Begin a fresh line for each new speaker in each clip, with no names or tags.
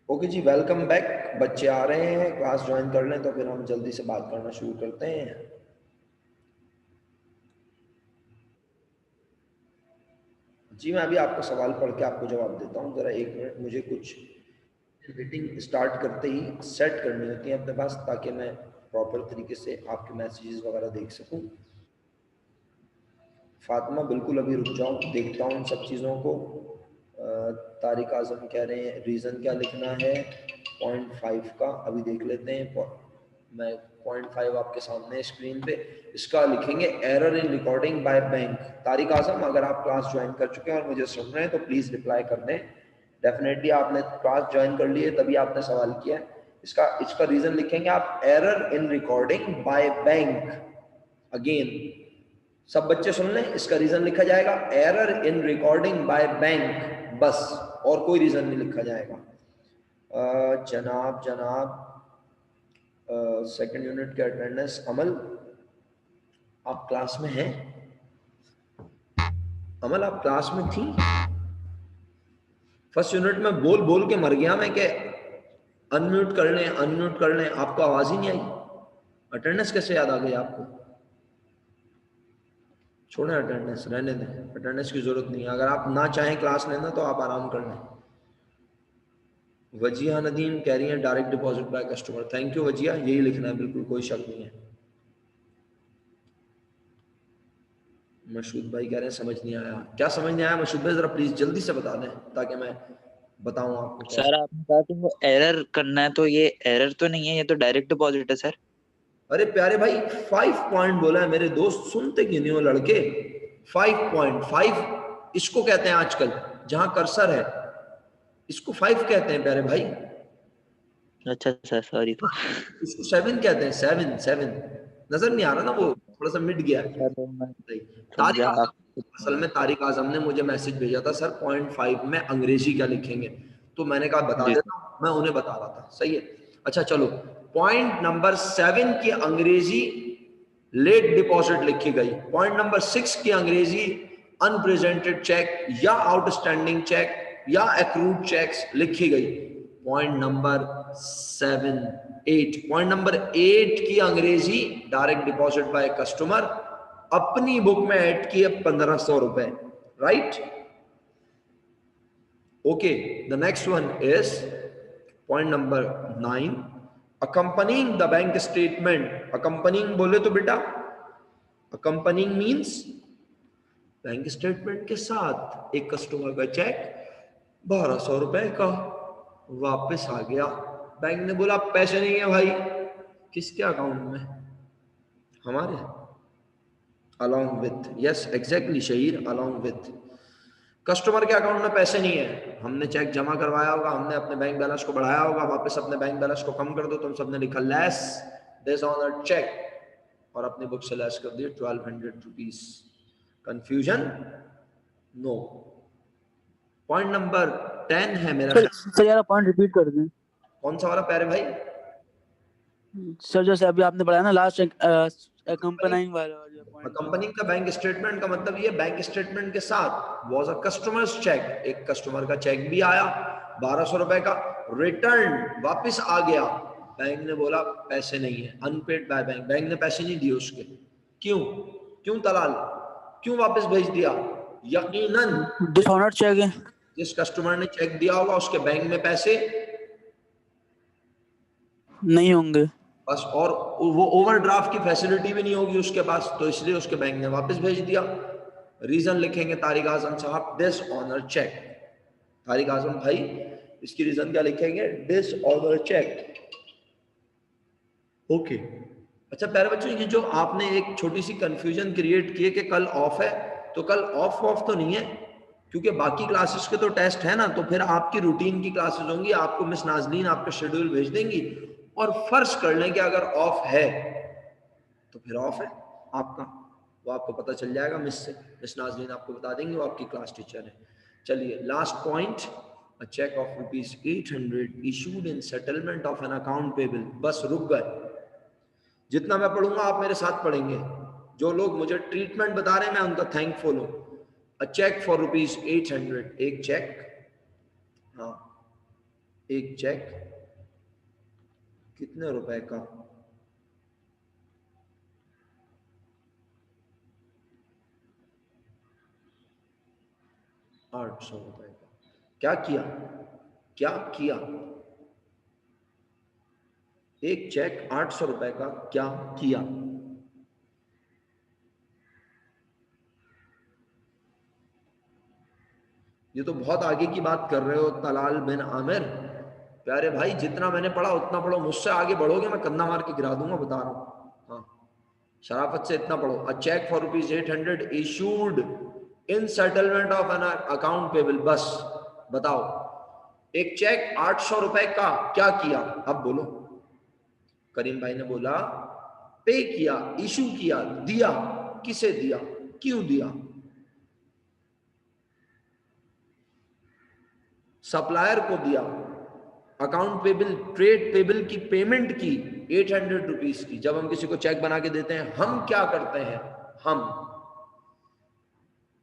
Okay जी, welcome back. बच्चे आ रहे हैं, क्लास ज्वाइन कर लें तो फिर हम जल्दी से बात करना शुरू करते हैं। जी, मैं अभी आपका सवाल पढ़ के आपको जवाब देता हूँ। ज़रा एक मिनट, मुझे कुछ मीटिंग स्टार्ट करते ही सेट करनी होती है अपने पास, ताकि मैं प्रॉपर तरीके से आपके मैसेजेस वगैरह देख सकूँ। फातिमा बिल्कुल अभी रुक जाओ, देखता हूँ सब चीज़ों को। तारिक आज़म कह रहे हैं रीज़न क्या लिखना है 0.5 का, अभी देख लेते हैं। मैं 0.5 आपके सामने स्क्रीन पे, इसका लिखेंगे error in recording by bank. Tariq Azam, अगर आप क्लास ज्वाइन कर चुके हैं और मुझे सुन रहे हैं तो प्लीज़ रिप्लाई कर दें। डेफिनेटली आपने क्लास ज्वाइन कर ली है तभी आपने सवाल किया है। इसका रीज़न लिखेंगे आप, error in recording by bank. Again सब बच्चे सुन लें, इसका रीजन लिखा जाएगा error in recording by bank, बस, और कोई रीजन नहीं लिखा जाएगा। जनाब सेकंड यूनिट के अटेंडेंस, अमल आप क्लास में हैं? अमल आप क्लास में थी? फर्स्ट यूनिट में बोल बोल के मर गया मैं कि अनम्यूट कर लें, आपको आवाज ही नहीं आई। अटेंडेंस कैसे याद आ गई आपको? छोड़ें अटेंडेंस, रहने दें, अटेंडेंस की जरूरत नहीं है। अगर आप ना चाहें क्लास लेना तो आप आराम कर लें। वजिया नदीम कह रही हैं direct deposit by customer. Thank you Wajiya, यही लिखना है, बिल्कुल कोई शक नहीं है। मशहूद भाई कह रहे हैं समझ नहीं आया। क्या समझ नहीं आया मशहूद भाई, जरा प्लीज जल्दी से बता दें ताकि मैं बताऊं आपको
सर
कैसे।
आपने कहा कि वो एरर करना है, तो ये एरर तो नहीं है, ये तो डायरेक्ट डिपॉजिट है सर।
अरे प्यारे भाई, 5 पॉइंट बोला है मेरे दोस्त, सुनते क्यों नहीं हो लड़के? 5.5 इसको कहते हैं आजकल, जहां कर्सर है इसको 5 कहते हैं प्यारे भाई।
अच्छा सर, सॉरी तो।
इसको 7 कहते हैं, 7 7। नजर नहीं आ रहा ना, वो थोड़ा सा मिट गया है।
चलो मैं
तारिक
समझा
आजम,
आप।
असल में तारिक आजम ने मुझे मैसेज भेजा था सर 0.5 में अंग्रेजी क्या लिखेंगे, तो मैंने कहा बता
जी सर।
देता हूं, मैं उन्हें बता रहा था। सही है, अच्छा चलो। पॉइंट नंबर 7 की अंग्रेजी लेट डिपॉजिट लिखी गई। पॉइंट नंबर 6 की अंग्रेजी अनप्रेजेंटेड चेक या आउटस्टैंडिंग चेक या एक्रूड चेक्स लिखी गई। पॉइंट नंबर 8 की अंग्रेजी डायरेक्ट डिपॉजिट बाय कस्टमर, अपनी बुक में ऐड किए 1500 रुपए। Right, okay. The next one is point number 9, accompanying the bank statement. Accompanying बोले तो बेटा, अकंपनिंग मीन्स बैंक स्टेटमेंट के साथ एक कस्टमर का चेक 1200 रुपए का वापस आ गया। बैंक ने बोला पैसे नहीं है भाई। किसके अकाउंट में? हमारे। Along with, yes exactly Shaheer, along with. Customer के अकाउंट में पैसे नहीं है, हमने चेक जमा करवाया होगा, हमने अपने बैंक बैलेंस को बढ़ाया होगा, वापस अपने बैंक बैलेंस को कम कर दो, तुम सबने लिखा less dishonour cheque, और अपनी बुक से लेस कर दिए 1200 rupees. Confusion? No. Point number 10 है मेरा
सर
ख्याल।
सर यार पॉइंट रिपीट कर दें।
कौन सा वाला प्यारे भाई?
सर जैसे अभी आपने पढ़ाया ना लास्ट कंपनाइंग वाला जो पॉइंट था।
कंपनी का बैंक स्टेटमेंट का मतलब ये, बैंक स्टेटमेंट के साथ वॉज अ कस्टमर्स चेक, एक कस्टमर का चेक भी आया 1200 रुपए का, रिटर्न वापस आ गया। बैंक ने बोला पैसे नहीं है, अनपेड बाय बैंक, बैंक ने पैसे नहीं दिए उसके। क्यों? क्यों तलाल, क्यों वापस भेज दिया? यकीनन
डिसऑनर्ड चेक है।
जिस कस्टमर ने चेक दिया होगा उसके बैंक में पैसे
नहीं होंगे।
बस, और वो ओवरड्राफ्ट की फैसिलिटी भी नहीं होगी उसके पास, तो इसलिए उसके बैंक ने वापस भेज दिया। रीजन लिखेंगे तारिक आजम साहब, dishonour cheque. Tariq Azam भाई, इसकी रीजन क्या लिखेंगे? Dishonour cheque. ओके। अच्छा प्यारे बच्चों, ये जो आपने एक छोटी सी कंफ्यूजन क्रिएट की है कि कल ऑफ है, तो कल ऑफ तो नहीं है, क्योंकि बाकी क्लासेस के तो टेस्ट है ना, तो फिर आपकी रूटीन की क्लासेस होंगी, आपको मिस नाजनीन आपका शेड्यूल भेज देंगी, और फर्ज कर लें कि अगर ऑफ है तो फिर ऑफ है आपका, वो आपको पता चल जाएगा मिस नाजरीन आपको बता देंगे, वो आपकी क्लास टीचर है। चलिए last point, a cheque of ₹800 issued in settlement of an account payable. बस रुक गए, जितना मैं पढ़ूंगा आप मेरे साथ पढ़ेंगे। जो लोग मुझे ट्रीटमेंट बता रहे हैं मैं उनका थैंकफुल हूं। अ चेक फॉर ₹800, एक चेक, हाँ एक चेक कितने रुपए का? 800 रुपए का। क्या किया? क्या किया? एक चेक 800 रुपए का क्या किया? ये तो बहुत आगे की बात कर रहे हो तलाल बिन आमिर। प्यारे भाई, जितना मैंने पढ़ा उतना पढ़ो, मुझसे आगे बढ़ोगे मैं कंधा मार के गिरा दूंगा, बता रहा हूं। हाँ, शराफत से इतना पढ़ो। A cheque for ₹800 issued in settlement of an account payable. बस बताओ, एक चेक 800 रुपए का क्या किया? अब बोलो। करीम भाई ने बोला पे किया, इशू किया, दिया। किसे दिया? क्यों दिया? सप्लायर को दिया। अकाउंट पेबल, ट्रेड पेबल की पेमेंट की 800 रुपीज की। जब हम किसी को चेक बना के देते हैं, हम क्या करते हैं?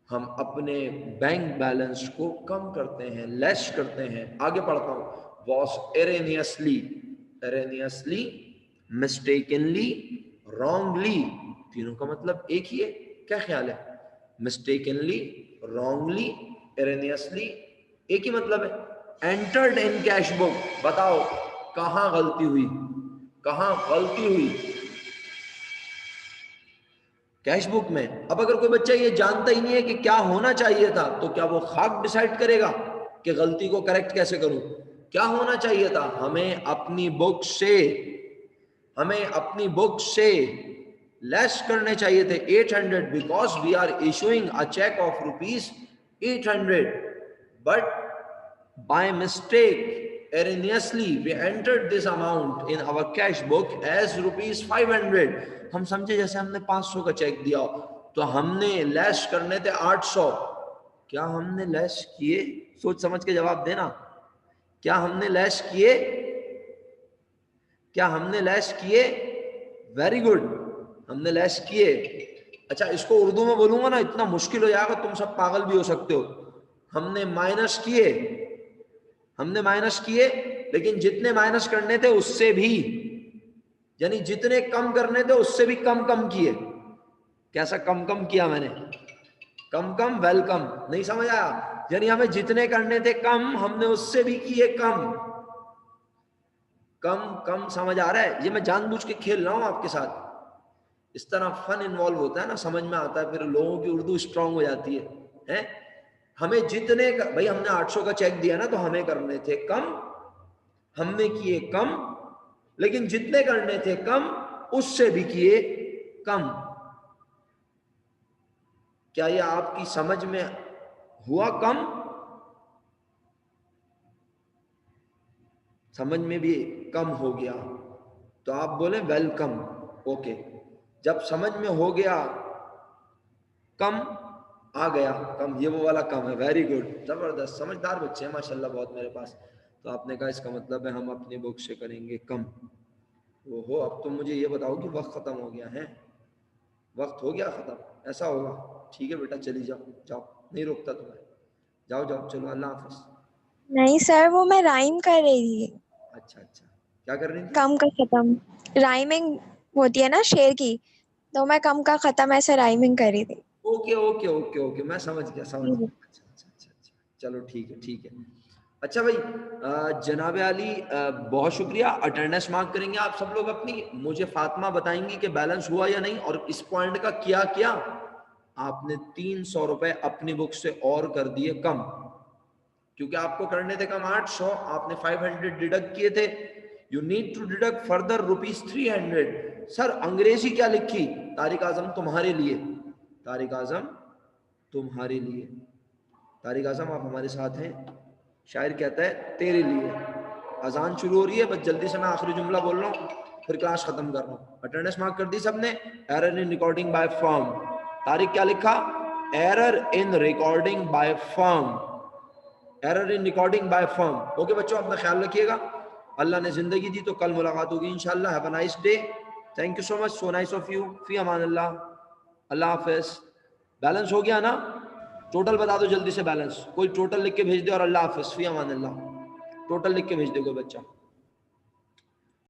हम अपने बैंक बैलेंस को कम करते हैं, लेस करते हैं। आगे पढ़ता हूं। वॉस एरेनियसली, एरेनियसली, मिस्टेकनली, रॉन्गली, तीनों का मतलब एक ही है। क्या ख्याल है? मिस्टेकनली, रॉन्गली, एरेनियसली, एक ही मतलब है। Entered in cash book. बताओ कहां गलती हुई? कहां गलती हुई? कैश बुक में। अब अगर कोई बच्चा ये जानता ही नहीं है कि क्या होना चाहिए था, तो क्या वो खाक डिसाइड करेगा कि गलती को करेक्ट कैसे करूं? क्या होना चाहिए था? हमें अपनी बुक से लेस करने चाहिए थे 800, because we are issuing a cheque of ₹800, but by mistake, erroneously, we entered this amount in our cash book as ₹500। हम समझे जैसे हमने 500 का चेक दिया, तो हमने लेस करने थे 800। क्या हमने लेस किए? सोच समझ के जवाब देना। क्या हमने लेस किए? क्या हमने लेस किए? वेरी गुड, हमने लेस किए। अच्छा, इसको उर्दू में बोलूंगा ना, इतना मुश्किल हो जाएगा, तुम सब पागल भी हो सकते हो। हमने माइनस किए, हमने माइनस किए, लेकिन जितने माइनस करने थे उससे भी, यानी जितने कम करने थे उससे भी कम कम किए। कैसा कम कम किया मैंने? कम कम वेलकम। नहीं समझ आया? यानी हमें जितने करने थे कम, हमने उससे भी किए कम। कम कम समझ आ रहा है? ये मैं जानबूझ के खेल रहा हूं आपके साथ। इस तरह फन इन्वॉल्व होता है ना, समझ में आता है, फिर लोगों की उर्दू स्ट्रांग हो जाती है? हमें जितने भाई हमने 800 का चेक दिया ना, तो हमें करने थे कम, हमने किए कम, लेकिन जितने करने थे कम उससे भी किए कम। क्या ये आपकी समझ में हुआ कम? समझ में भी कम हो गया तो आप बोले वेलकम। ओके, जब समझ में हो गया कम, आ गया कम, ये वो वाला कम है। वेरी गुड, जबरदस्त, समझदार बच्चे हैं माशाल्लाह बहुत मेरे पास। तो आपने कहा इसका मतलब है हम अपनी बुक से करेंगे कम। ओहो, अब तो मुझे ये बताओ कि वक्त खत्म हो गया है? वक्त हो गया खत्म? ऐसा होगा? ठीक है बेटा, चली जाओ, जाओ, नहीं रोकता तुम्हें, जाओ जाओ, चलो, अल्लाह हाफिज।
नहीं सर, वो मैं राइम कर रही थी।
अच्छा अच्छा, क्या कर रही थी?
कम का खत्म राइमिंग होती है ना शेर की, तो मैं कम का खत्म ऐसे राइमिंग कर रही थी।
ओके ओके ओके ओके, मैं समझ गया, समझ गया। अच्छा अच्छा अच्छा अच्छा, चलो ठीक है ठीक है। अच्छा भाई, जनाब अली, बहुत शुक्रिया। अटेंडेंस मार्क करेंगे आप सब लोग अपनी। मुझे फातिमा बताएंगी कि बैलेंस हुआ या नहीं, और इस पॉइंट का क्या किया आपने? 300 रुपए अपनी बुक से और कर दिए कम, क्योंकि आपको करने थे कम 800, आपने 500 डिडक्ट किए थे। You need to deduct further ₹300। Sir अंग्रेजी क्या लिखी? तारिक आजम तुम्हारे लिए, तारिक आजम तुम्हारे लिए। तारिक आजम आप हमारे साथ हैं? शायर कहता है तेरे लिए। अजान शुरू हो रही है, बस जल्दी से मैं आखिरी जुमला बोल रहा हूँ, फिर क्लास खत्म कर रहा हूँ। अटेंडेंस मार्क कर दी सबने? Error in recording by firm. Tariq क्या लिखा? Error in recording by firm, error in recording by firm. Okay बच्चों, अपना ख्याल रखिएगा। अल्लाह ने जिंदगी दी तो कल मुलाकात होगी इंशाल्लाह। Have a nice day, thank you so much, so nice of you, fee Aman Allah, Allah Hafiz. Balance हो गया ना? टोटल बता दो जल्दी से बैलेंस, कोई टोटल लिख के भेज दे, और अल्लाह हाफिज, फी अमान अल्लाह। टोटल लिख के भेज देगा बच्चा।